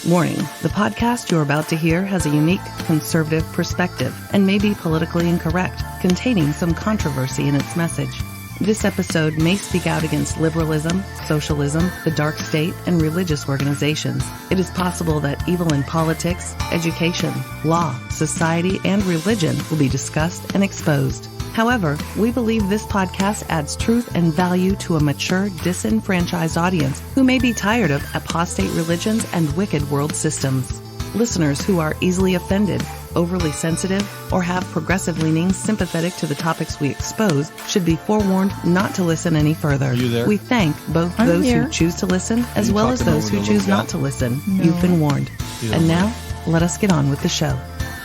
Warning, the podcast you're about to hear has a unique conservative perspective and may be politically incorrect, containing some controversy in its message. This episode may speak out against liberalism, socialism, the dark state, and religious organizations. It is possible that evil in politics, education, law, society, and religion will be discussed and exposed. However, we believe this podcast adds truth and value to a mature, disenfranchised audience who may be tired of apostate religions and wicked world systems. Listeners who are easily offended, overly sensitive, or have progressive leanings sympathetic to the topics we expose should be forewarned not to listen any further. Are you there? We thank both I'm those here. who choose to listen as well as those who choose not to listen. No. You've been warned. And now, let us get on with the show.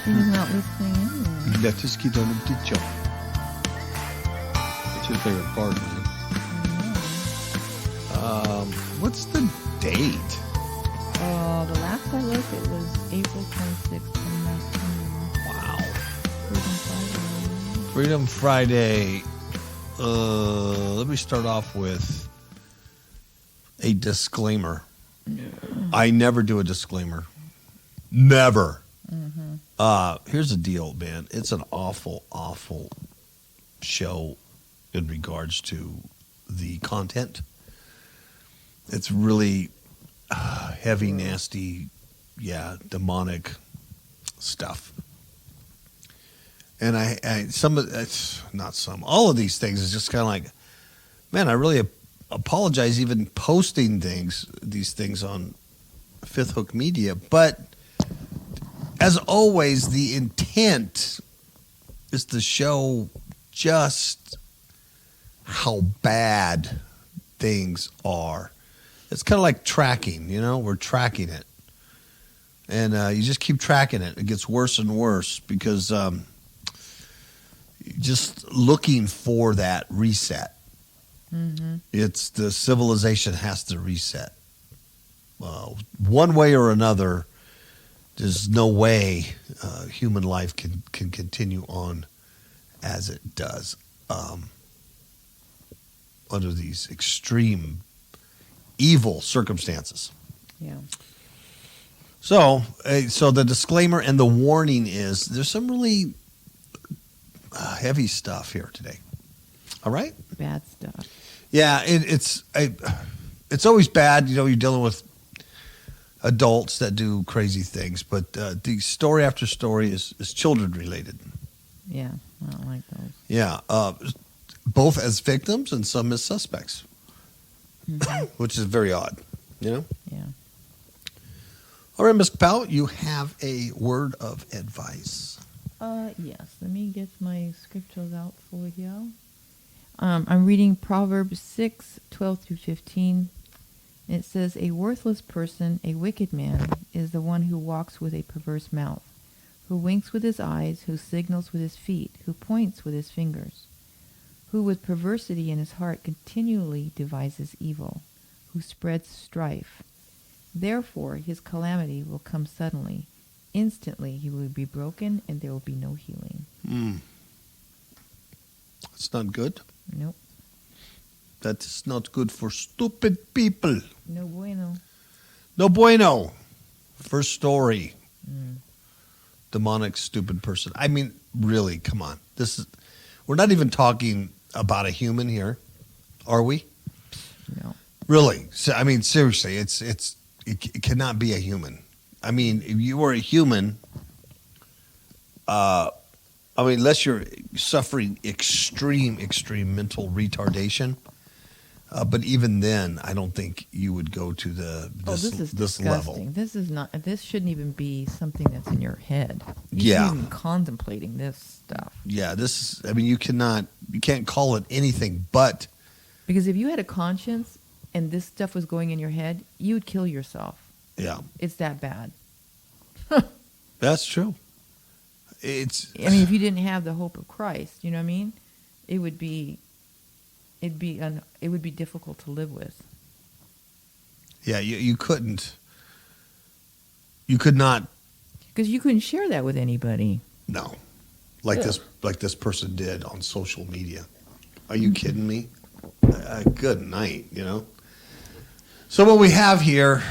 She's not listening anyway. Let us get on with the show. What's your favorite part, man? What's the date? The last I looked, it was April 26th, 2019. Wow. Freedom Friday. Freedom Friday. Let me start off with a disclaimer. I never do a disclaimer. Never. Here's the deal, man. It's an awful, awful show in regards to the content. It's really heavy, nasty, demonic stuff. And all of these things is just kind of like, man, I really apologize even posting these things on Fifth Hook Media. But as always, the intent is to show just how bad things are. It's kind of like tracking, we're tracking it. And you just keep tracking it. It gets worse and worse because just looking for that reset. Mm-hmm. It's the civilization has to reset. One way or another, there's no way human life can continue on as it does under these extreme evil circumstances. Yeah. So the disclaimer and the warning is there's some really heavy stuff here today. All right? Bad stuff. Yeah, it's always bad. You're dealing with adults that do crazy things, but the story after story is children related. Yeah, I don't like those. Yeah, both as victims and some as suspects, which is very odd, Yeah. All right, Ms. KAPOW, you have a word of advice. Yes. Let me get my scriptures out for you. I'm reading Proverbs 6:12-15. It says, "A worthless person, a wicked man, is the one who walks with a perverse mouth, who winks with his eyes, who signals with his feet, who points with his fingers, who with perversity in his heart continually devises evil, who spreads strife. Therefore his calamity will come suddenly. Instantly he will be broken, and there will be no healing." That's not good. Nope. That is not good for stupid people. No bueno. No bueno. First story. Demonic, stupid person. I mean, really, come on. We're not even talking about a human here, are we? No. Really? So, I mean, seriously, it cannot be a human. I mean, if you were a human, unless you're suffering extreme mental retardation, but even then, I don't think you would go to This is this disgusting. level. This shouldn't even be something that's in your head. You Yeah. shouldn't even contemplating this stuff. Yeah, you can't call it anything but. Because if you had a conscience and this stuff was going in your head, you would kill yourself. Yeah, It's that bad. that's true. If you didn't have the hope of Christ, you know what I mean? It would be difficult to live with. Yeah, you could not. Because you couldn't share that with anybody. No, like this person did on social media. Are you kidding me? Good night, So what we have here,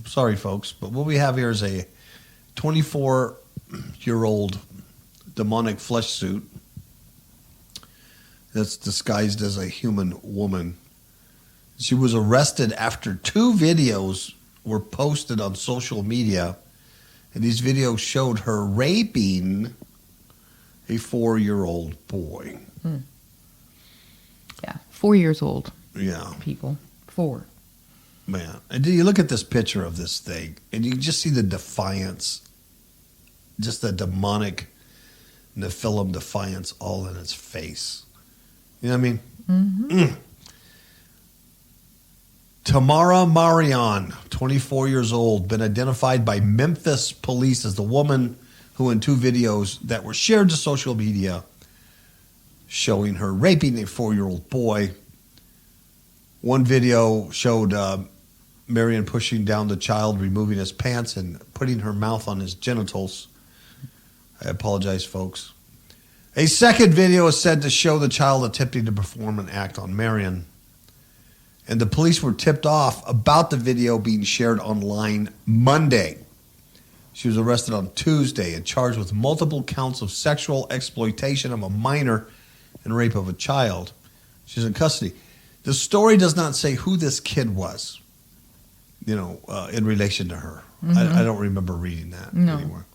Sorry, folks, but what we have here is a 24-year-old demonic flesh suit that's disguised as a human woman. She was arrested after 2 videos were posted on social media, and these videos showed her raping a 4-year-old boy. Yeah, 4 years old. Yeah. People. 4. Man. And do you look at this picture of this thing, and you just see the defiance, just the demonic Nephilim defiance all in its face. You know what I mean? Mm-hmm. Tamara Marion, 24 years old, been identified by Memphis police as the woman who in 2 videos that were shared to social media showing her raping a 4-year-old boy. One video showed Marion pushing down the child, removing his pants, and putting her mouth on his genitals. I apologize, folks. A second video is said to show the child attempting to perform an act on Marion. And the police were tipped off about the video being shared online Monday. She was arrested on Tuesday and charged with multiple counts of sexual exploitation of a minor and rape of a child. She's in custody. The story does not say who this kid was, in relation to her. Mm-hmm. I don't remember reading that anywhere.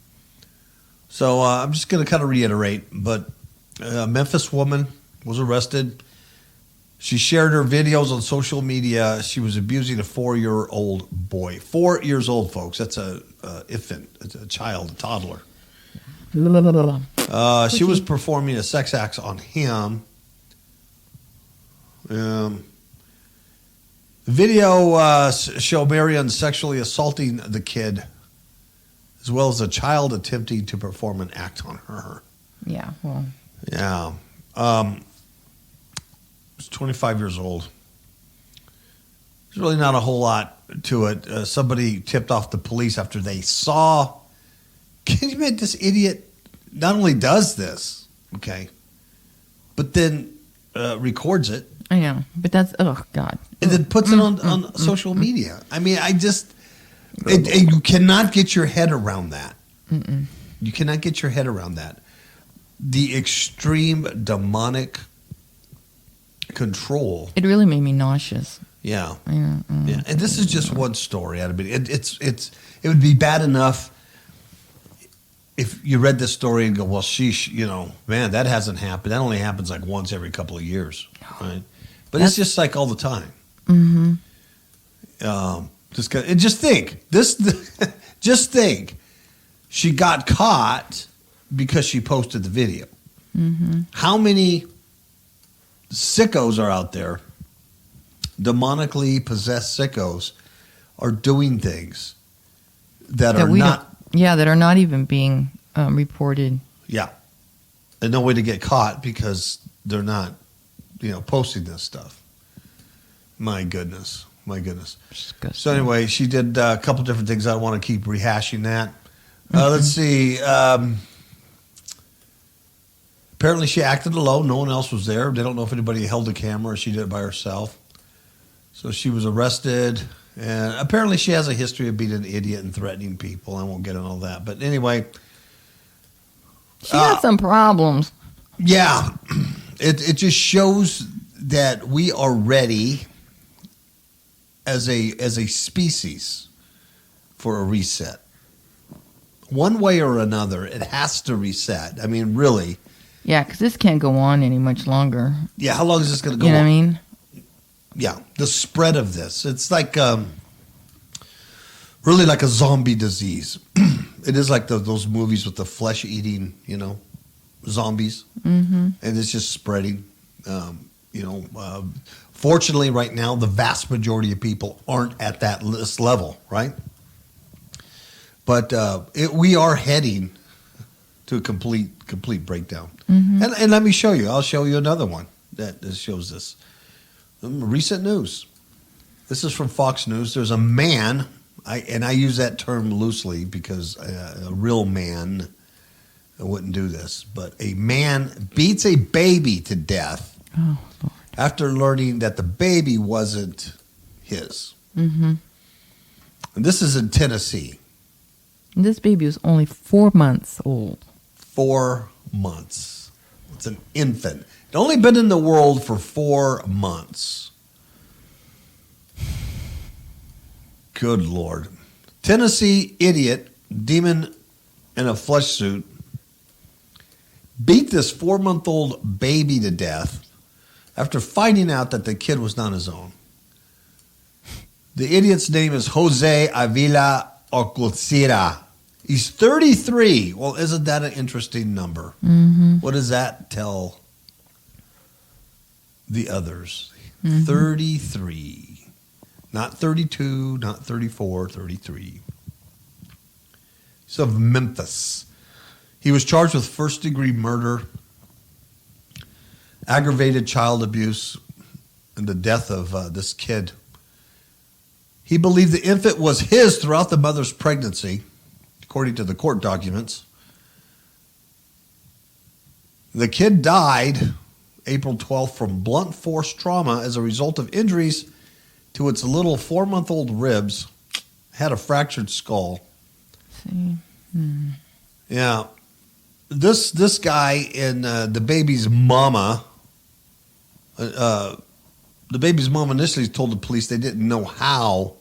So I'm just going to kind of reiterate, but a Memphis woman was arrested. She shared her videos on social media. She was abusing a 4-year-old boy. 4 years old, folks. That's a infant. It's a child, a toddler. She was performing a sex act on him. The video show Marion sexually assaulting the kid, as well as a child attempting to perform an act on her. Yeah, well. Yeah. She's 25 years old. There's really not a whole lot to it. Somebody tipped off the police after they saw. Can you imagine this idiot not only does this, okay, but then records it. I know, but that's, oh, God. And then puts it on social media. I mean, you cannot get your head around that. Mm-mm. You cannot get your head around that. The extreme demonic control. It really made me nauseous. Yeah. Yeah. And this is just one story out of it. It would be bad enough if you read this story and go, well, sheesh, man, that hasn't happened. That only happens like once every couple of years, right? But it's just like all the time. Mm-hmm. Just think, she got caught because she posted the video. Mm-hmm. How many sickos are out there, demonically possessed sickos, are doing things that are not... that are not even being reported. Yeah. And no way to get caught because they're not, posting this stuff. My goodness. Disgusting. So anyway, she did a couple different things. I don't want to keep rehashing that. Let's see. Apparently she acted alone. No one else was there. They don't know if anybody held the camera or she did it by herself. So she was arrested. And apparently she has a history of being an idiot and threatening people. I won't get into all that. But anyway. She had some problems. Yeah. It just shows that we are ready as a species for a reset. One way or another, it has to reset. I mean, really. Yeah, because this can't go on any much longer. Yeah, how long is this going to go on? You know what I mean? Yeah, the spread of this. It's like really like a zombie disease. It is like those movies with the flesh-eating, zombies. Mm-hmm. And it's just spreading. Fortunately, right now, the vast majority of people aren't at this level, right? But we are heading to a complete breakdown. Mm-hmm. And let me show you. I'll show you another one that shows this. Recent news. This is from Fox News. There's a man, I use that term loosely because a real man wouldn't do this, but a man beats a baby to death after learning that the baby wasn't his. Mm-hmm. And this is in Tennessee. And this baby was only 4 months old. 4 months. It's an infant. It only been in the world for 4 months. Good Lord. Tennessee idiot, demon in a flesh suit, beat this 4-month-old baby to death after finding out that the kid was not his own. The idiot's name is Jose Avila Alcocira. He's 33. Well, isn't that an interesting number? Mm-hmm. What does that tell the others? Mm-hmm. 33. Not 32, not 34, 33. He's of Memphis. He was charged with first-degree murder, aggravated child abuse, and the death of this kid. He believed the infant was his throughout the mother's pregnancy, according to the court documents. The kid died April 12th from blunt force trauma as a result of injuries to its little 4-month-old ribs, had a fractured skull. See? Hmm. Yeah. This guy and the baby's mama, the baby's mom initially told the police they didn't know how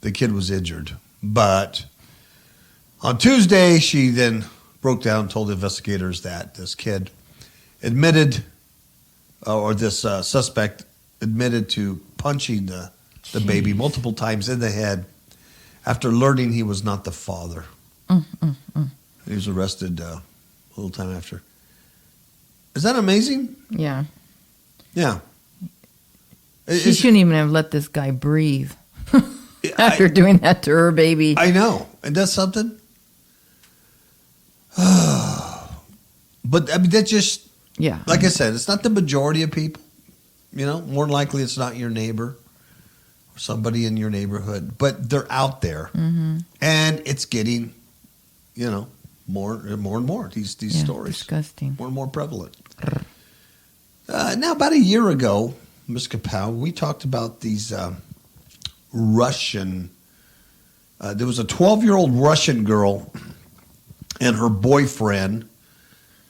the kid was injured. But on Tuesday, she then broke down and told investigators that this kid admitted, or this suspect admitted to punching the baby multiple times in the head after learning he was not the father. He was arrested a little time after. Is that amazing? Yeah. Yeah. She shouldn't even have let this guy breathe after doing that to her baby. I know. And that's something. But I mean, that just, Yeah. like I said, it's not the majority of people. You know, more than likely it's not your neighbor or somebody in your neighborhood, but they're out there, and it's getting, you know, more and more. These stories, disgusting, more and more prevalent. Now, about a year ago, Ms. KAPOW, we talked about these Russian. There was a 12-year-old Russian girl and her boyfriend,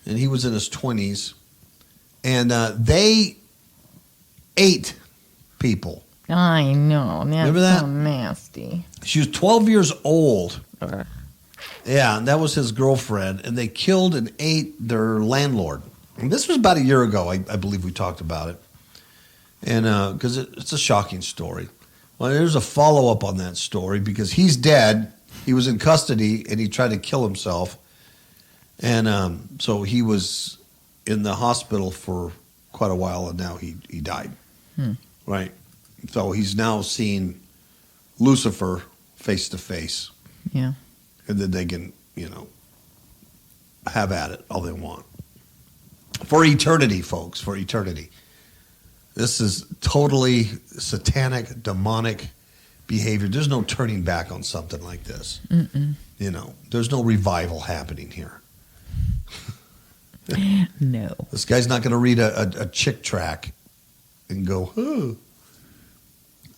and he was in his 20s, and they ate people. I know. That's Remember that? so nasty. She was 12 years old. Yeah, and that was his girlfriend, and they killed and ate their landlord. And this was about a year ago, I believe we talked about it, and because it's a shocking story. Well, there's a follow-up on that story because he's dead. He was in custody, and he tried to kill himself, and so he was in the hospital for quite a while, and now he died. Right. So he's now seeing Lucifer face to face. Yeah. And then they can, you know, have at it all they want. For eternity, folks, for eternity. This is totally satanic, demonic behavior. There's no turning back on something like this. You know, there's no revival happening here. No. This guy's not going to read a chick track and go, oh.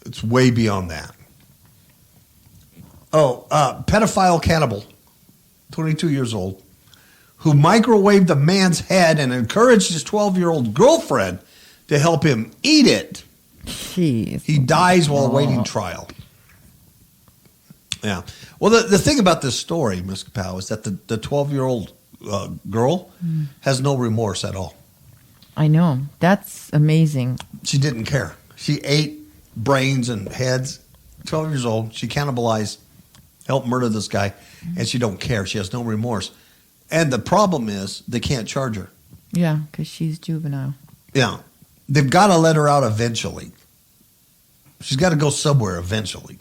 It's way beyond that. Oh, pedophile cannibal, 22 years old, who microwaved a man's head and encouraged his 12-year-old girlfriend to help him eat it. Jeez. He dies while awaiting trial. Yeah. Well, the thing about this story, Ms. KAPOW, is that the 12-year-old girl has no remorse at all. I know. That's amazing. She didn't care. She ate brains and heads. 12 years old. She cannibalized, helped murder this guy, and she don't care. She has no remorse. And the problem is they can't charge her. Yeah, because she's juvenile. Yeah. They've got to let her out eventually. She's got to go somewhere eventually.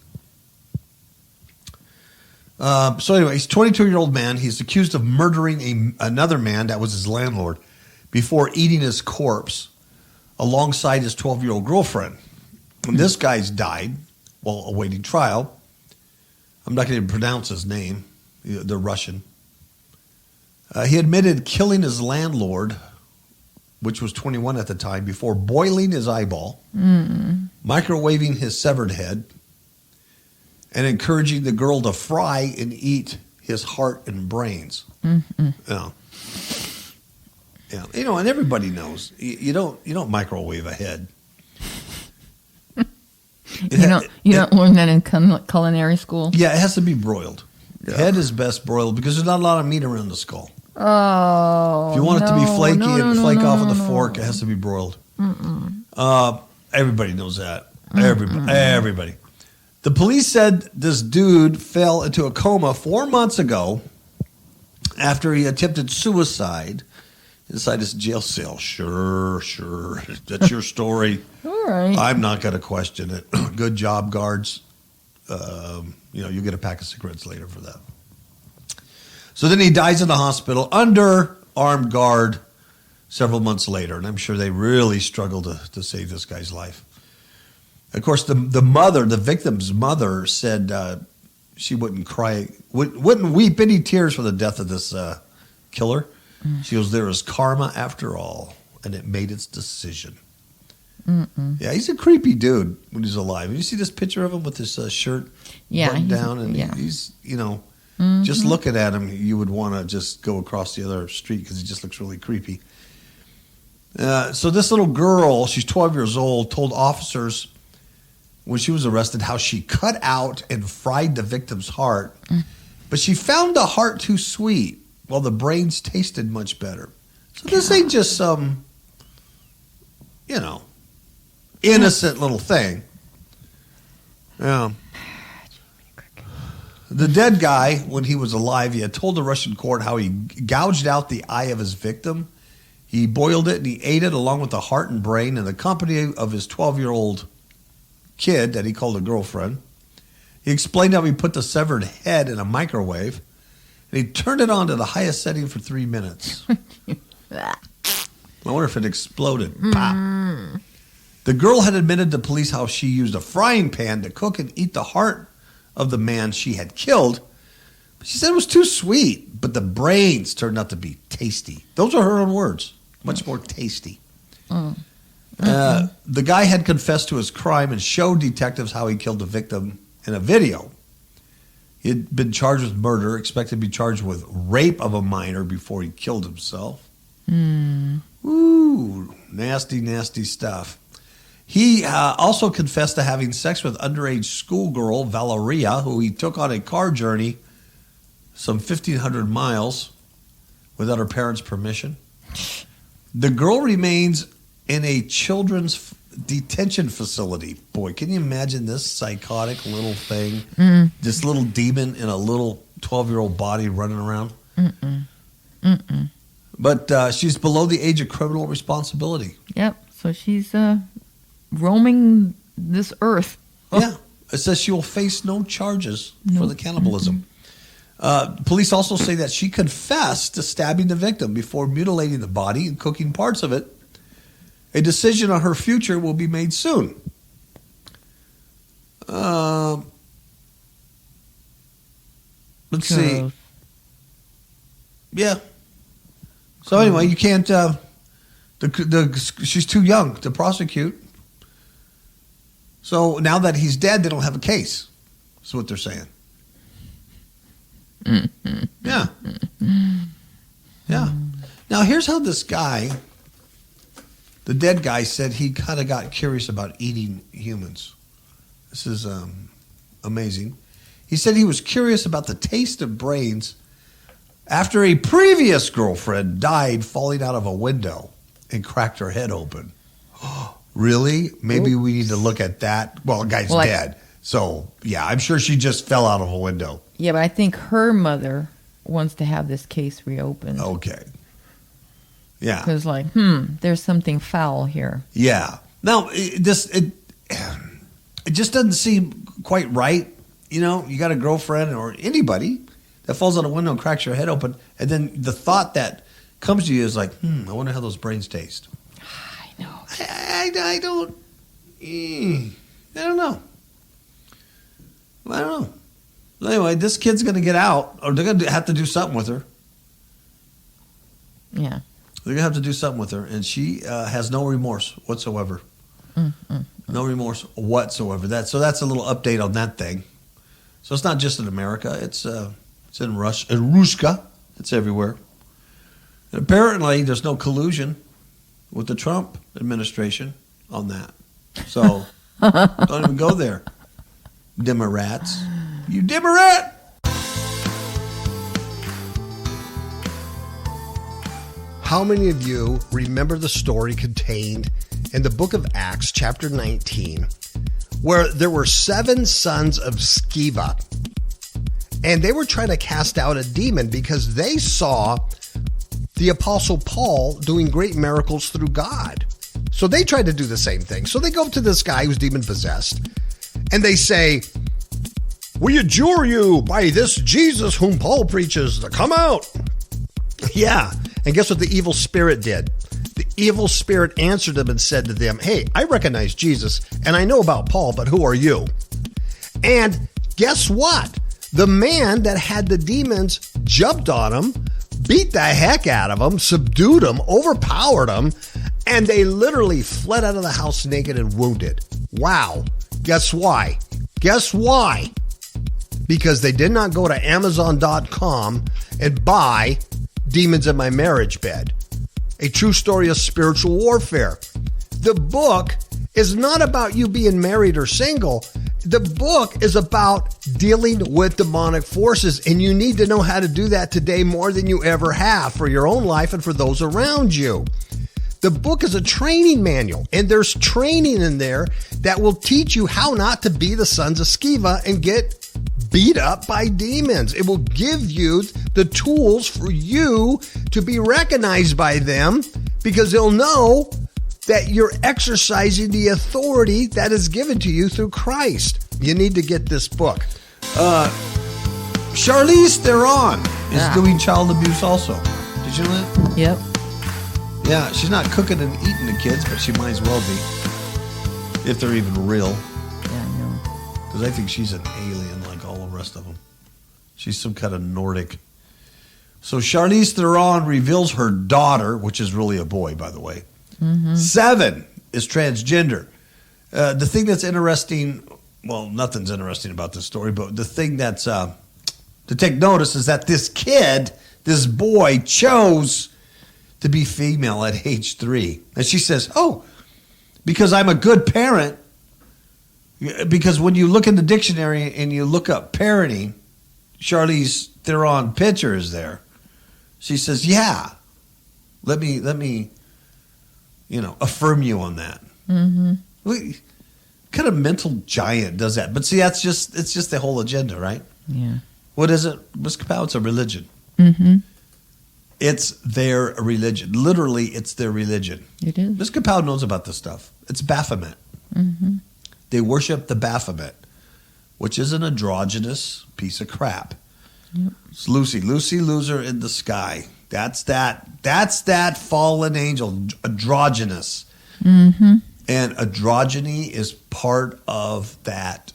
So anyway, he's a 22-year-old man. He's accused of murdering another man that was his landlord before eating his corpse alongside his 12-year-old girlfriend. And this guy's died while awaiting trial. I'm not going to pronounce his name. They're Russian. He admitted killing his landlord, which was 21 at the time, before boiling his eyeball, microwaving his severed head, and encouraging the girl to fry and eat his heart and brains. Yeah. Yeah. And everybody knows you don't microwave a head. You don't learn that in culinary school? Yeah, it has to be broiled. The head is best broiled because there's not a lot of meat around the skull. Oh, if you want it to be flaky and flake off with a fork, it has to be broiled. Everybody knows that. Everybody. The police said this dude fell into a coma 4 months ago after he attempted suicide inside his jail cell. Sure. That's your story. All right. I'm not going to question it. Good job, guards. You'll get a pack of cigarettes later for that. So then he dies in the hospital under armed guard several months later, and I'm sure they really struggled to save this guy's life. Of course, the victim's mother, said she wouldn't wouldn't weep any tears for the death of this killer. She goes, there is karma after all, and it made its decision. Yeah, he's a creepy dude when he's alive. You see this picture of him with his shirt buttoned down, and he's, just looking at him, you would want to just go across the other street because he just looks really creepy. So this little girl, she's 12 years old, told officers when she was arrested how she cut out and fried the victim's heart, but she found the heart too sweet while the brains tasted much better. So this ain't just some, innocent little thing. Yeah. The dead guy, when he was alive, he had told the Russian court how he gouged out the eye of his victim. He boiled it and he ate it along with the heart and brain in the company of his 12-year-old kid that he called a girlfriend. He explained how he put the severed head in a microwave and he turned it on to the highest setting for 3 minutes. I wonder if it exploded. Pop. The girl had admitted to police how she used a frying pan to cook and eat the heart of the man she had killed. But she said it was too sweet, but the brains turned out to be tasty. Those are her own words. Much more tasty. The guy had confessed to his crime and showed detectives how he killed the victim in a video. He had been charged with murder, expected to be charged with rape of a minor before he killed himself. Ooh, nasty, nasty stuff. He also confessed to having sex with underage schoolgirl Valeria, who he took on a car journey some 1,500 miles without her parents' permission. The girl remains in a children's detention facility. Boy, can you imagine this psychotic little thing? This little demon in a little 12-year-old body running around? But she's below the age of criminal responsibility. Yep, so she's roaming this earth. Yeah, it says she will face no charges for the cannibalism. Police also say that she confessed to stabbing the victim before mutilating the body and cooking parts of it. A decision on her future will be made soon. Let's see. Yeah. So anyway, you can't. She's too young to prosecute. So now that he's dead, they don't have a case. That's what they're saying. Yeah. Yeah. Now here's how this guy, the dead guy, said he kind of got curious about eating humans. This is amazing. He said he was curious about the taste of brains after a previous girlfriend died falling out of a window and cracked her head open. Really? Maybe we need to look at that. Well, the guy's dead. So, yeah, I'm sure she just fell out of a window. Yeah, but I think her mother wants to have this case reopened. Okay. Yeah. Because, there's something foul here. Yeah. Now, it just doesn't seem quite right. You know, you got a girlfriend or anybody that falls out a window and cracks your head open, and then the thought that comes to you is like, I wonder how those brains taste. I know. I don't know. I don't know. Anyway, this kid's going to get out, or they're going to have to do something with her. Yeah. They're going to have to do something with her, and she has no remorse whatsoever. No remorse whatsoever. So that's a little update on that thing. So it's not just in America. It's in Russia, in Ruska. It's everywhere. And apparently, there's no collusion with the Trump administration on that. So don't even go there, Democrats. You Democrat. How many of you remember the story contained in the book of Acts, chapter 19, where there were 7 sons of Sceva, and they were trying to cast out a demon because they saw the Apostle Paul doing great miracles through God. So they tried to do the same thing. So they go up to this guy who's demon-possessed, and they say, "We adjure you by this Jesus whom Paul preaches to come out." Yeah. And guess what the evil spirit did? The evil spirit answered them and said to them, "Hey, I recognize Jesus and I know about Paul, but who are you?" And guess what? The man that had the demons jumped on him, beat the heck out of him, subdued him, overpowered him, and they literally fled out of the house naked and wounded. Wow. Guess why? Guess why? Because they did not go to Amazon.com and buy Demons in My Marriage Bed, a true story of spiritual warfare. The book is not about you being married or single. The book is about dealing with demonic forces, and you need to know how to do that today more than you ever have for your own life and for those around you. The book is a training manual, and there's training in there that will teach you how not to be the sons of Sceva and get beat up by demons. It will give you the tools for you to be recognized by them, because they'll know that you're exercising the authority that is given to you through Christ. You need to get this book. Charlize Theron is doing child abuse also. Did you know that? Yep. Yeah, she's not cooking and eating the kids, but she might as well be, if they're even real. Yeah, I know. Because I think she's an alien like all the rest of them. She's some kind of Nordic. So Charlize Theron reveals her daughter, which is really a boy, by the way. 7 is transgender. The thing that's interesting, well, nothing's interesting about this story, but the thing that's to take notice is that this kid, this boy, chose to be female at age 3. And she says, "Oh, because I'm a good parent." Because when you look in the dictionary and you look up parenting, Charlize Theron picture is there. She says, "Yeah, let me, affirm you on that." Mm-hmm. What kind of mental giant does that? But see, it's just the whole agenda, right? Yeah. What is it, Ms. KAPOW? It's a religion. Mm-hmm. It's their religion. Literally, it's their religion. It is. Ms. KAPOW knows about this stuff. It's Baphomet. Mm-hmm. They worship the Baphomet, which is an androgynous piece of crap. Yep. It's Lucy loser in the sky. That's that fallen angel, androgynous. Mm-hmm. And androgyny is part of that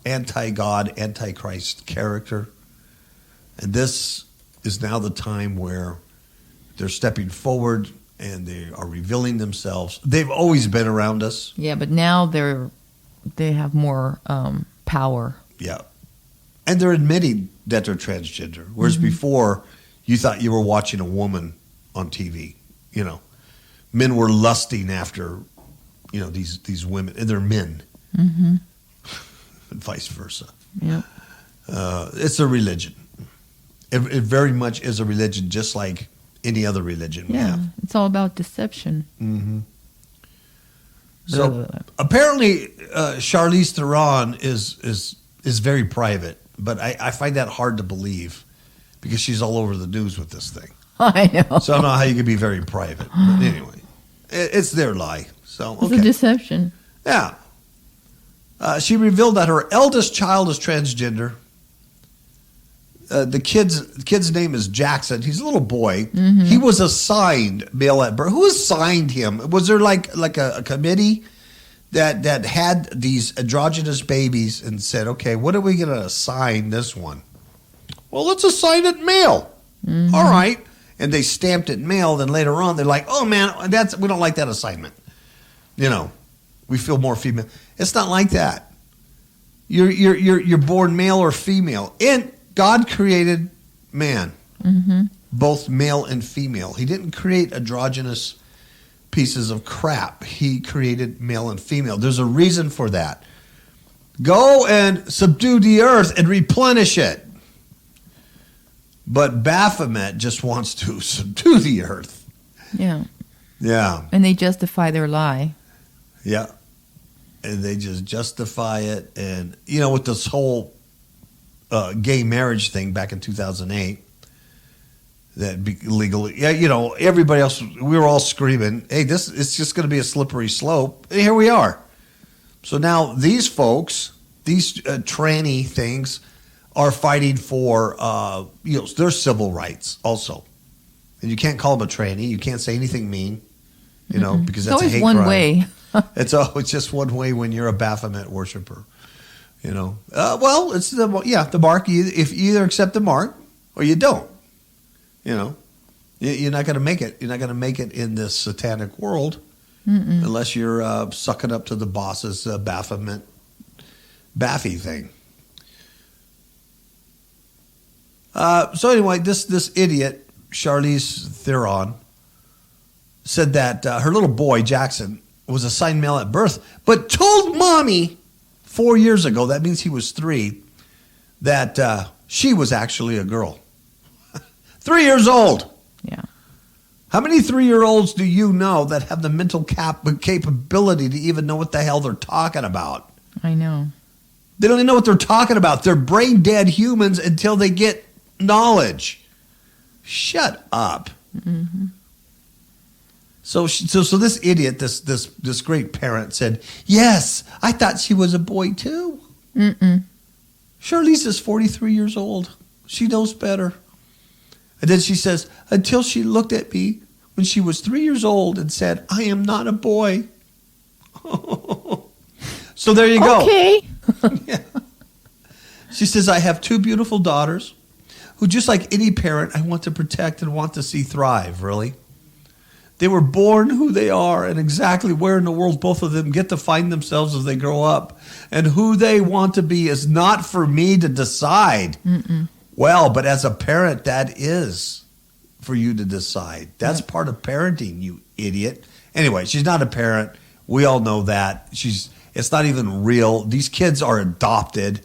anti-God, anti-Christ character. And this is now the time where they're stepping forward and they are revealing themselves. They've always been around us. Yeah, but now they have more power. Yeah. And they're admitting that they're transgender. Whereas before, you thought you were watching a woman on TV. Men were lusting after, these women. And they're men. Mm-hmm. And vice versa. Yep. It's a religion. It very much is a religion, just like any other religion we Yeah, have. it's all about deception. Mm-hmm. So apparently, Charlize Theron is very private, but I find that hard to believe because she's all over the news with this thing. I know. So I don't know how you can be very private. But anyway, it's their lie. So It's a deception. Yeah. She revealed that her eldest child is transgender. The kid's name is Jackson. He's a little boy. Mm-hmm. He was assigned male at birth. Who assigned him? Was there like a committee that had these androgynous babies and said, okay, what are we going to assign this one? Well, let's assign it male. Mm-hmm. All right. And they stamped it male. Then later on, they're like, oh, man, we don't like that assignment. We feel more female. It's not like that. You're born male or female. And God created man, both male and female. He didn't create androgynous pieces of crap. He created male and female. There's a reason for that. Go and subdue the earth and replenish it. But Baphomet just wants to subdue the earth. Yeah. Yeah. And they justify their lie. Yeah. And they just justify it. And, with this whole gay marriage thing back in 2008, that legally, everybody else, we were all screaming, hey, it's just going to be a slippery slope. And here we are. So now these folks, these tranny things, are fighting for their civil rights also. And you can't call them a tranny. You can't say anything mean, because that's a hate one crime. way. It's just one way when you're a Baphomet worshiper. Well, it's the mark. If you either accept the mark or you don't. You're not going to make it. You're not going to make it in this satanic world unless you're sucking up to the boss's Baphomet Baffy thing. So anyway, this idiot, Charlize Theron, said that her little boy, Jackson, was assigned male at birth, but told mommy 4 years ago, that means he was 3, that she was actually a girl. 3 years old. Yeah. How many 3-year-olds do you know that have the mental capability to even know what the hell they're talking about? I know. They don't even know what they're talking about. They're brain dead humans until they get knowledge. Shut up. Mm-hmm. So this idiot, this great parent said, yes, I thought she was a boy too. Charlize is 43 years old. She knows better. And then she says, until she looked at me when she was 3 years old and said, I am not a boy. So there you go. Okay. Yeah. She says, I have 2 beautiful daughters who, just like any parent, I want to protect and want to see thrive, really. They were born who they are, and exactly where in the world both of them get to find themselves as they grow up. And who they want to be is not for me to decide. Well, but as a parent, that is for you to decide. That's part of parenting, you idiot. Anyway, she's not a parent. We all know that. It's not even real. These kids are adopted,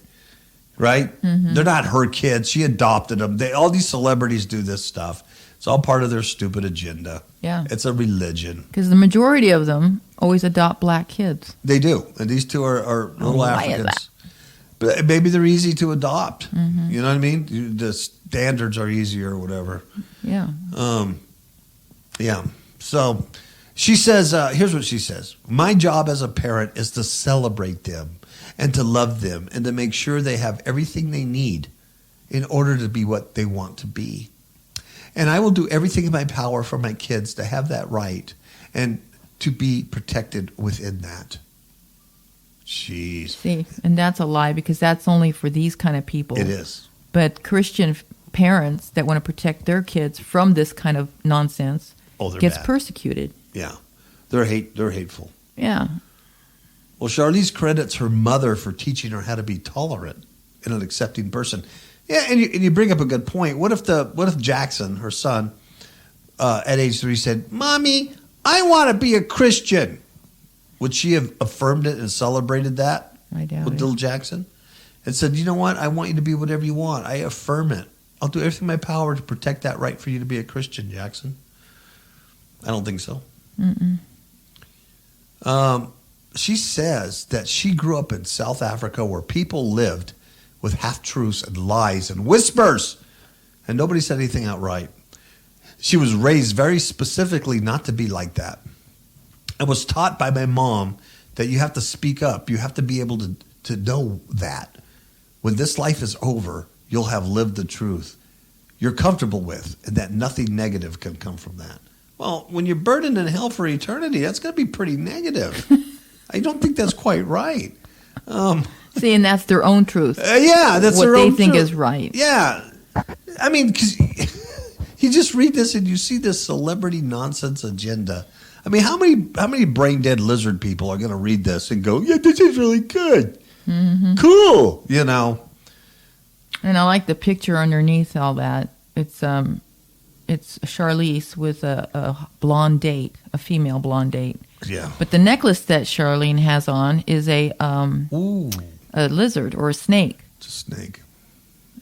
right? They're not her kids. She adopted them. All these celebrities do this stuff. It's all part of their stupid agenda. Yeah. It's a religion. Because the majority of them always adopt black kids. They do. And these 2 are little why is Africans. that? But maybe they're easy to adopt. You know what I mean? The standards are easier or whatever. Yeah. Yeah. So she says, here's what she says. My job as a parent is to celebrate them and to love them and to make sure they have everything they need in order to be what they want to be. And I will do everything in my power for my kids to have that right and to be protected within that. Jeez. See, and that's a lie because that's only for these kind of people. It is. But Christian parents that want to protect their kids from this kind of nonsense gets bad. Persecuted. Yeah. They're hateful. Yeah. Well, Charlize credits her mother for teaching her how to be tolerant and an accepting person. Yeah, and you bring up a good point. What if Jackson, her son, at age 3 said, Mommy, I want to be a Christian? Would she have affirmed it and celebrated that I doubt with it. little Jackson? And said, you know what? I want you to be whatever you want. I affirm it. I'll do everything in my power to protect that right for you to be a Christian, Jackson. I don't think so. She says that she grew up in South Africa where people lived with half-truths and lies and whispers, and nobody said anything outright. She was raised very specifically not to be like that. I was taught by my mom that you have to speak up. You have to be able to know that when this life is over, you'll have lived the truth you're comfortable with and that nothing negative can come from that. Well, when you're burdened in hell for eternity, that's going to be pretty negative. I don't think that's quite right. See, and that's their own truth. Yeah, that's what their own they think truth. is right. Yeah. I mean, because you just read this and you see this celebrity nonsense agenda. I mean, how many brain dead lizard people are going to read this and go, yeah, this is really good? Cool, you know. And I like the picture underneath all that. It's Charlize with a blonde date, a female blonde date. Yeah. But the necklace that Charlene has on is a lizard or a snake. It's a snake.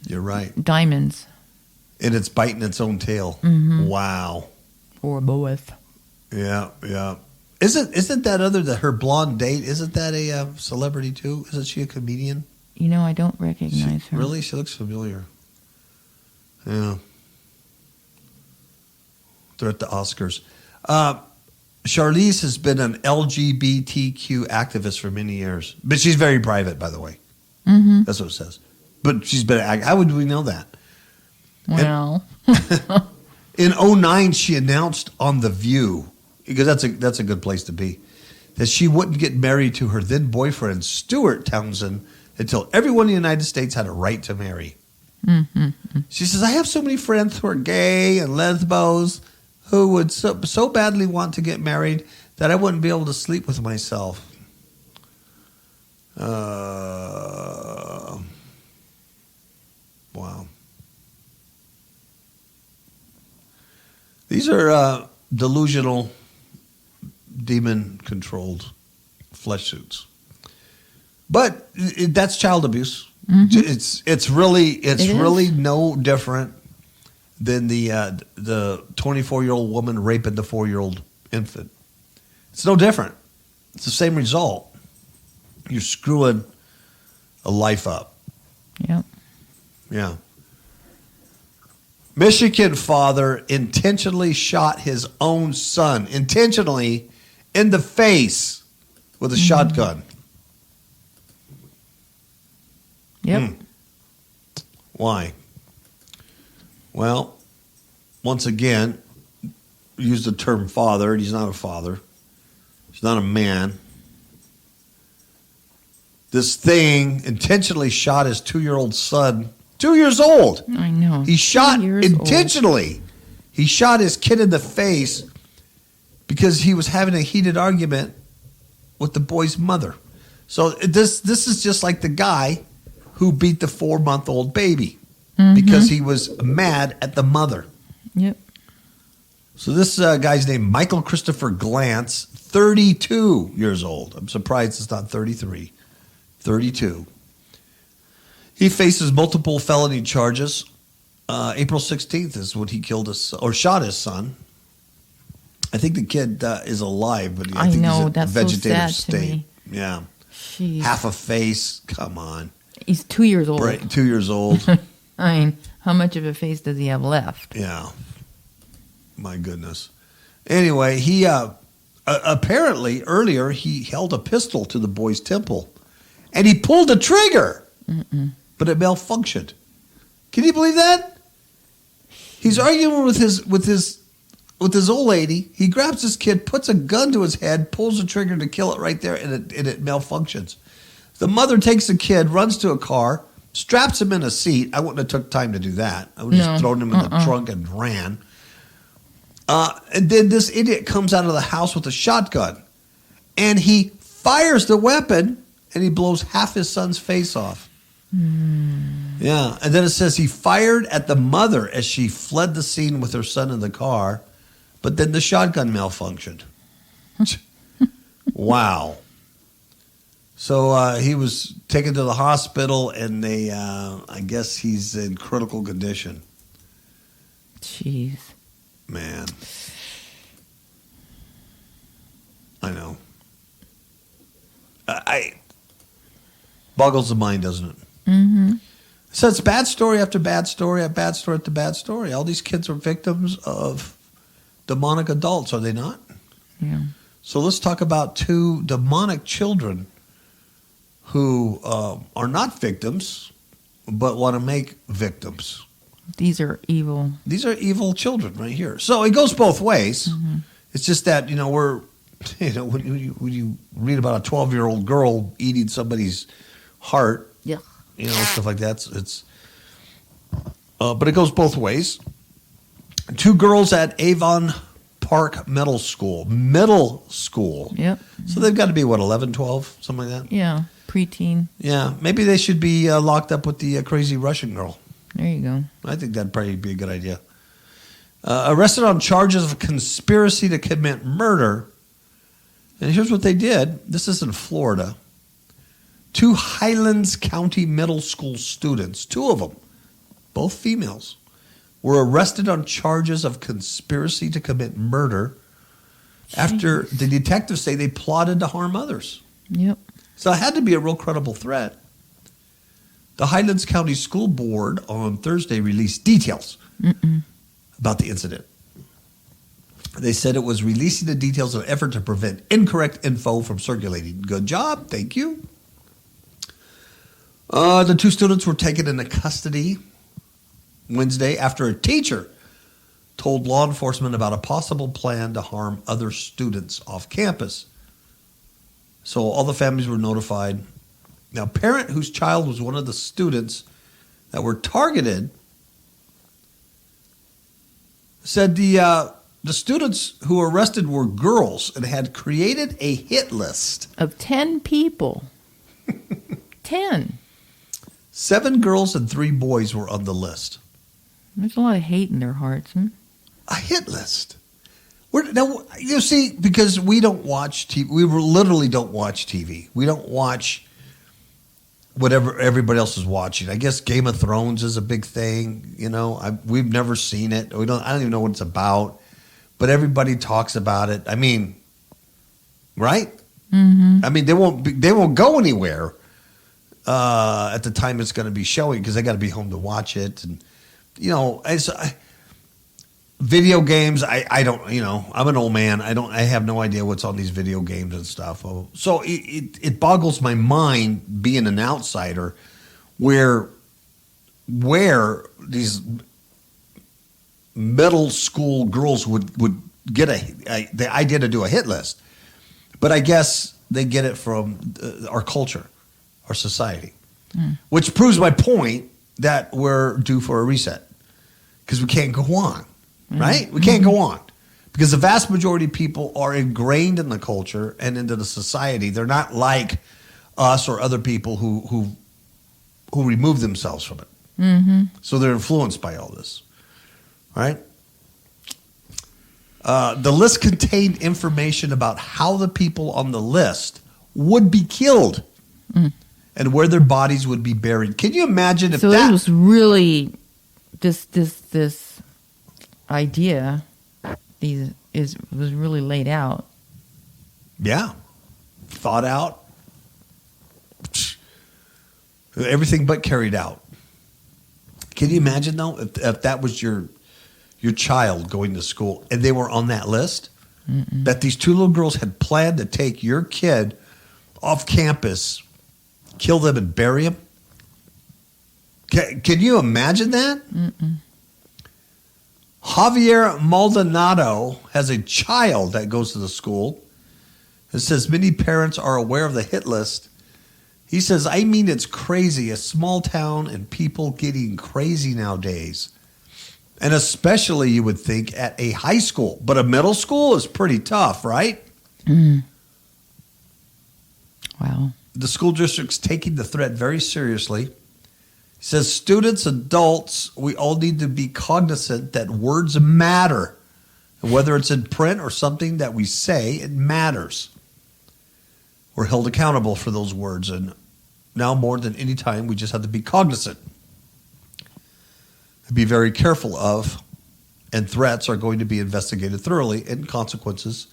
You're right. Diamonds. And it's biting its own tail. Wow. Or both. Yeah, yeah. Isn't that her blonde date? Isn't that a celebrity too? Isn't she a comedian? You know, I don't recognize her. Really? She looks familiar. Yeah. They're at the Oscars. Charlize has been an LGBTQ activist for many years. But she's very private, by the way. Mm-hmm. That's what it says. But she's been... How would we know that? Well... In 2009, she announced on The View, because that's a good place to be, that she wouldn't get married to her then boyfriend, Stuart Townsend, until everyone in the United States had a right to marry. She says, I have so many friends who are gay and lesbos who would so badly want to get married that I wouldn't be able to sleep with myself. Wow. These are delusional, demon-controlled flesh suits. But that's child abuse. It's really no different than the 24-year-old woman raping the 4-year-old infant. It's no different. It's the same result. You're screwing a life up. Yep. Yeah. Michigan father intentionally shot his own son, intentionally, in the face with a shotgun. Yep. Why? Well, once again, use the term father. He's not a father. He's not a man. This thing intentionally shot his 2-year-old son. 2 years old. I know. He shot intentionally. Old. He shot his kid in the face because he was having a heated argument with the boy's mother. So this is just like the guy who beat the 4-month-old baby because he was mad at the mother. Yep. So this guy's named Michael Christopher Glantz, 32 years old. I'm surprised it's not 33. 32. He faces multiple felony charges. April 16th is when he killed shot his son. I think the kid is alive, but I think he's in a vegetative state. To me. Yeah. Jeez. Half a face. Come on. He's 2 years old. Right, 2 years old. I mean, how much of a face does he have left? Yeah. My goodness. Anyway, he apparently earlier he held a pistol to the boy's temple, and he pulled the trigger, but it malfunctioned. Can you believe that? He's arguing with his old lady. He grabs his kid, puts a gun to his head, pulls the trigger to kill it right there, and it malfunctions. The mother takes the kid, runs to a car, straps him in a seat. I wouldn't have took time to do that. I would have just thrown him in the trunk and ran. And then this idiot comes out of the house with a shotgun, and he fires the weapon, and he blows half his son's face off. Yeah, and then it says he fired at the mother as she fled the scene with her son in the car, but then the shotgun malfunctioned. Wow. So he was taken to the hospital, and they, I guess he's in critical condition. Jeez. Man. I know. I boggles the mind, doesn't it? So it's bad story after bad story, bad story after bad story. All these kids are victims of demonic adults, are they not? Yeah. So let's talk about 2 demonic children who are not victims, but want to make victims. These are evil. These are evil children right here. So it goes both ways. It's just that, when you read about a 12-year-old girl eating somebody's heart, stuff like that, but it goes both ways. 2 girls at Avon Park Middle School. Yep. So they've got to be, 11, 12, something like that? Yeah, preteen. Yeah, maybe they should be locked up with the crazy Russian girl. There you go. I think that'd probably be a good idea. Arrested on charges of conspiracy to commit murder. And here's what they did. This is in Florida. 2 Highlands County middle school students, 2 of them, both females, were arrested on charges of conspiracy to commit murder after the detectives say they plotted to harm others. Yep. So it had to be a real credible threat. The Highlands County School Board on Thursday released details about the incident. They said it was releasing the details of an effort to prevent incorrect info from circulating. Good job. Thank you. The 2 students were taken into custody Wednesday after a teacher told law enforcement about a possible plan to harm other students off campus. So all the families were notified. Now, a parent whose child was one of the students that were targeted said the students who were arrested were girls and had created a hit list of 10 people. 10. 7 girls and 3 boys were on the list. There's a lot of hate in their hearts. A hit list. Now, you see, because we don't watch TV. We literally don't watch TV. We don't watch whatever everybody else is watching. I guess Game of Thrones is a big thing. You know, we've never seen it. I don't even know what it's about. But everybody talks about it. I mean, right? Mm-hmm. I mean, they won't go anywhere at the time it's going to be showing because they got to be home to watch it. And you know, video games. I don't. You know, I'm an old man. I have no idea what's on these video games and stuff. So it boggles my mind being an outsider, where these middle school girls would get the idea to do a hit list. But I guess they get it from our culture, our society, which proves my point that we're due for a reset because we can't go on, right? We can't go on because the vast majority of people are ingrained in the culture and into the society. They're not like us or other people who remove themselves from it. So they're influenced by all this. Right? The list contained information about how the people on the list would be killed and where their bodies would be buried. Can you imagine if so that... it was really this idea was really laid out. Yeah. Thought out. Everything but carried out. Can you imagine, though, if that was your child going to school and they were on that list, that these 2 little girls had planned to take your kid off campus, kill them and bury him? Can you imagine that? Javier Maldonado has a child that goes to the school. It says many parents are aware of the hit list. He says, I mean, it's crazy. A small town and people getting crazy nowadays. And especially, you would think, at a high school. But a middle school is pretty tough, right? Wow. The school district's taking the threat very seriously. He says, students, adults, we all need to be cognizant that words matter. And whether it's in print or something that we say, it matters. We're held accountable for those words. And now more than any time, we just have to be cognizant. Be very careful of, and threats are going to be investigated thoroughly, and consequences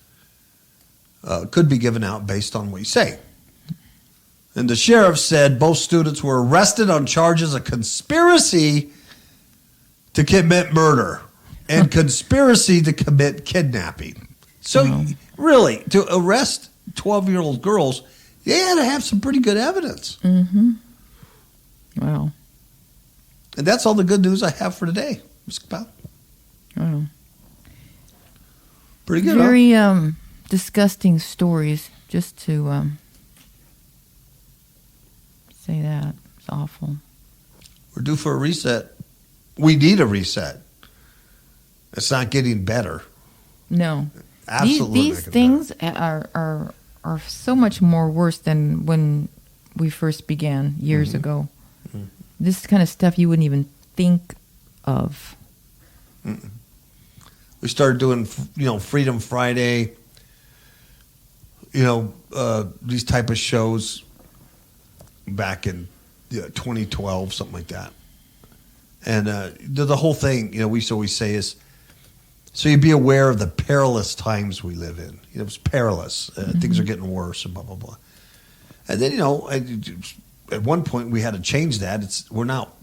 could be given out based on what you say. And the sheriff said both students were arrested on charges of conspiracy to commit murder and conspiracy to commit kidnapping. So really, to arrest 12-year-old girls, they had to have some pretty good evidence. Wow. And that's all the good news I have for today, Ms. KAPOW. Wow. Pretty good, Very disgusting stories, just to say that. It's awful. We're due for a reset. We need a reset. It's not getting better. No. Absolutely. These things are so much more worse than when we first began years ago. Mm-hmm. This kind of stuff you wouldn't even think of. Mm-mm. We started doing, Freedom Friday, these type of shows back in 2012, something like that. And the whole thing, we always say is, so you be aware of the perilous times we live in. It's perilous. Things are getting worse and blah, blah, blah. And then, at one point we had to change that. We're not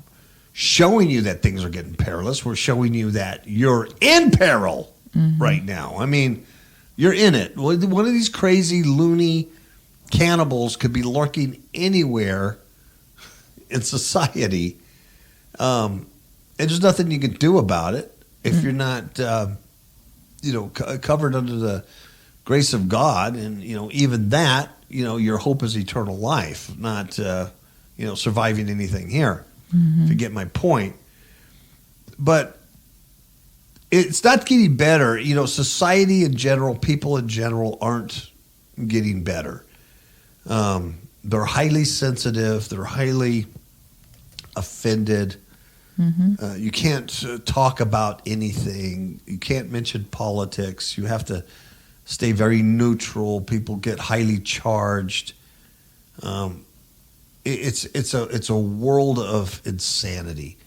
showing you that things are getting perilous. We're showing you that you're in peril right now. I mean, you're in it. One of these crazy, loony cannibals could be lurking anywhere in society. And there's nothing you can do about it if you're not, covered under the grace of God. And, even that, your hope is eternal life, not, surviving anything here, if you get my point. But it's not getting better. Society in general, people in general aren't getting better. They're highly sensitive. They're highly offended. You can't talk about anything. You can't mention politics. You have to stay very neutral. People get highly charged. It's a world of insanity.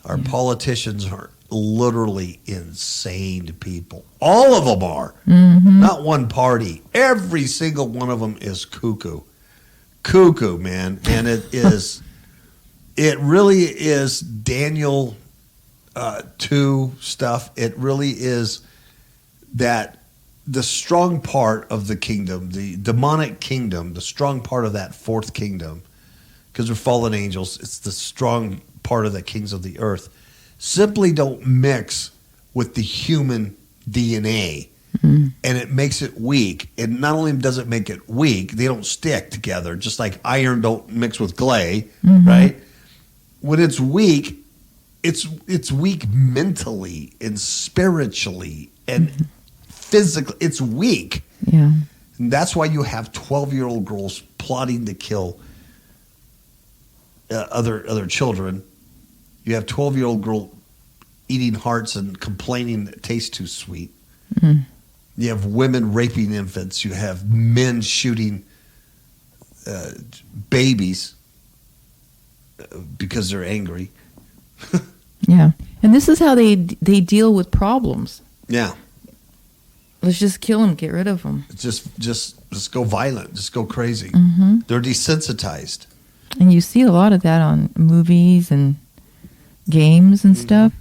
Our politicians are literally insane people. All of them are. Not one party. Every single one of them is cuckoo. Cuckoo, man. And it really is Daniel 2 stuff. It really is that the strong part of the kingdom, the demonic kingdom, the strong part of that fourth kingdom, because we're fallen angels, it's the strong part of the kings of the earth, simply don't mix with the human DNA. And it makes it weak. And not only does it make it weak, they don't stick together, just like iron don't mix with clay, right? When it's weak, it's weak mentally and spiritually and physically. It's weak. Yeah. And that's why you have 12-year-old girls plotting to kill other children. You have 12-year-old girl eating hearts and complaining that it tastes too sweet. You have women raping infants. You have men shooting babies because they're angry. Yeah. And this is how they deal with problems. Yeah. Let's just kill them, get rid of them. Just go violent, just go crazy. They're desensitized. And you see a lot of that on movies and games and stuff.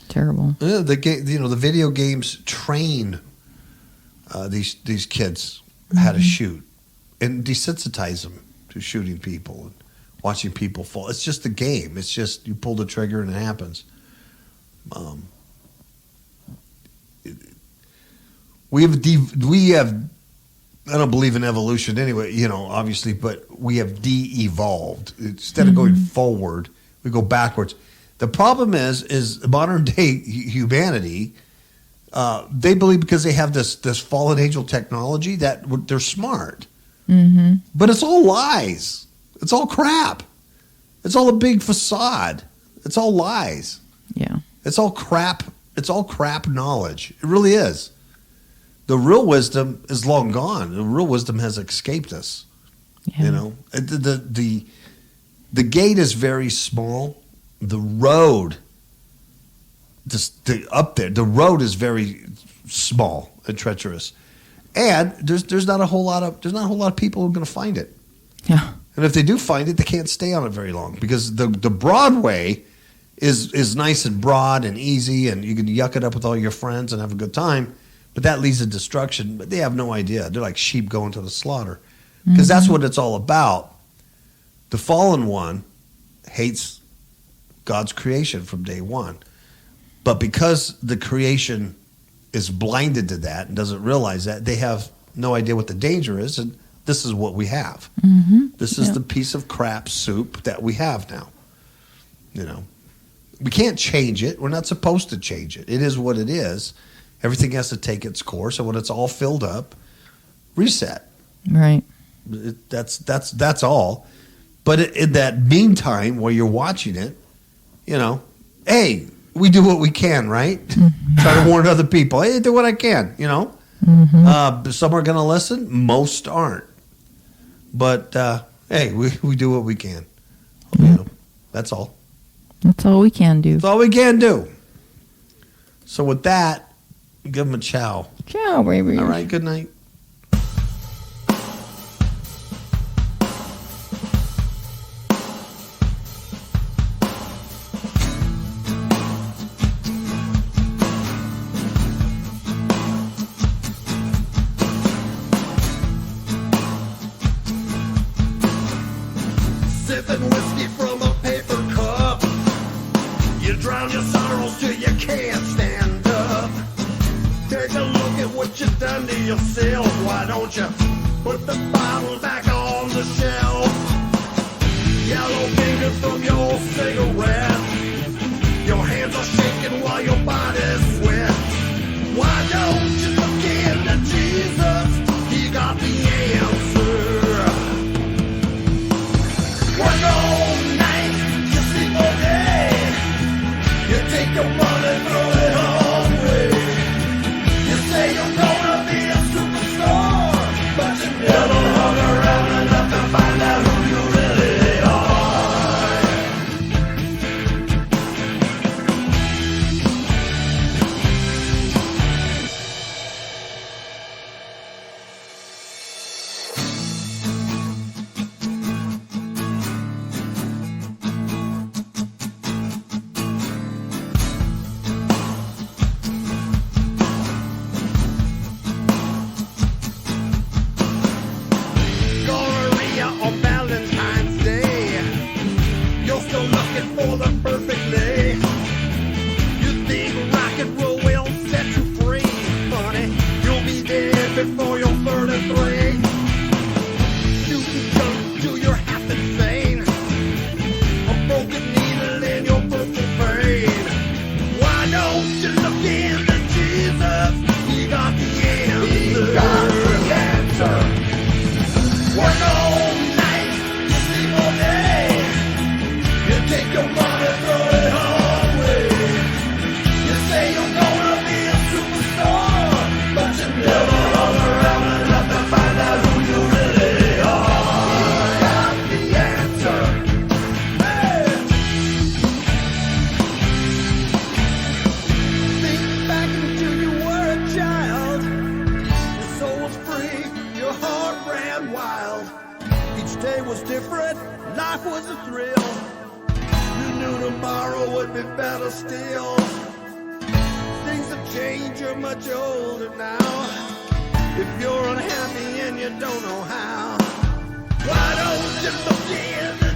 Terrible. The video games train these kids how to shoot and desensitize them to shooting people and watching people fall. It's just a game. It's just you pull the trigger and it happens. We have. I don't believe in evolution anyway, obviously, but we have de-evolved. Instead of going forward, we go backwards. The problem is modern day humanity. They believe because they have this fallen angel technology that they're smart, but it's all lies. It's all crap. It's all a big facade. It's all lies. Yeah. It's all crap. It's all crap knowledge. It really is. The real wisdom is long gone. The real wisdom has escaped us. Yeah. The gate is very small. The road, up there, the road is very small and treacherous, and there's not a whole lot of people who are going to find it. Yeah. And if they do find it, they can't stay on it very long because the Broadway is nice and broad and easy, and you can yuck it up with all your friends and have a good time. But that leads to destruction. But they have no idea. They're like sheep going to the slaughter because that's what it's all about. The fallen one hates God's creation from day one. But because the creation is blinded to that and doesn't realize that, they have no idea what the danger is. And this is what we have. This is the piece of crap soup that we have now. We can't change it. We're not supposed to change it. It is what it is. Everything has to take its course, and when it's all filled up, reset. Right. That's all. But in that meantime, while you're watching it, hey, we do what we can, right? Try to warn other people. Hey, do what I can, Some are going to listen. Most aren't. But, hey, we do what we can. That's all. That's all we can do. That's all we can do. So with that, give them a ciao. Ciao, baby. All right, good night. Sipping whiskey from a paper cup. You drown your sorrows till you can't stand up. Take a look at what you've done to yourself. Why don't you put the bottle back on the shelf? Yellow fingers from your cigarette. Your hands are shaking while your body's wet. Why don't you look into Jesus? He got the answer. Work all night, you sleep all day. You take your money, throw it all away. You say you're gonna be a superstar, but you never hung around enough to find out who you really are. Gonorrhea on Valentine's Day. You're still looking for the perfect day. You think rock and roll will set you free, honey? You'll be dead before you're 33. Shooting junk till you're half insane. A broken needle in your purple vein. Why don't you look into Jesus? He got the answer. He got the answer. Work all night, you sleep all day. You take your money, throw it all away. You say you're gonna be a superstar, but you never hung around enough to find out who you really are. He got the answer. Hey! Think back until you were a child. Your soul was free, your heart ran wild. Each day was different, life was a thrill. You knew tomorrow would be better still. Things have changed, you're much older now. If you're unhappy and you don't know how, why don't you look in the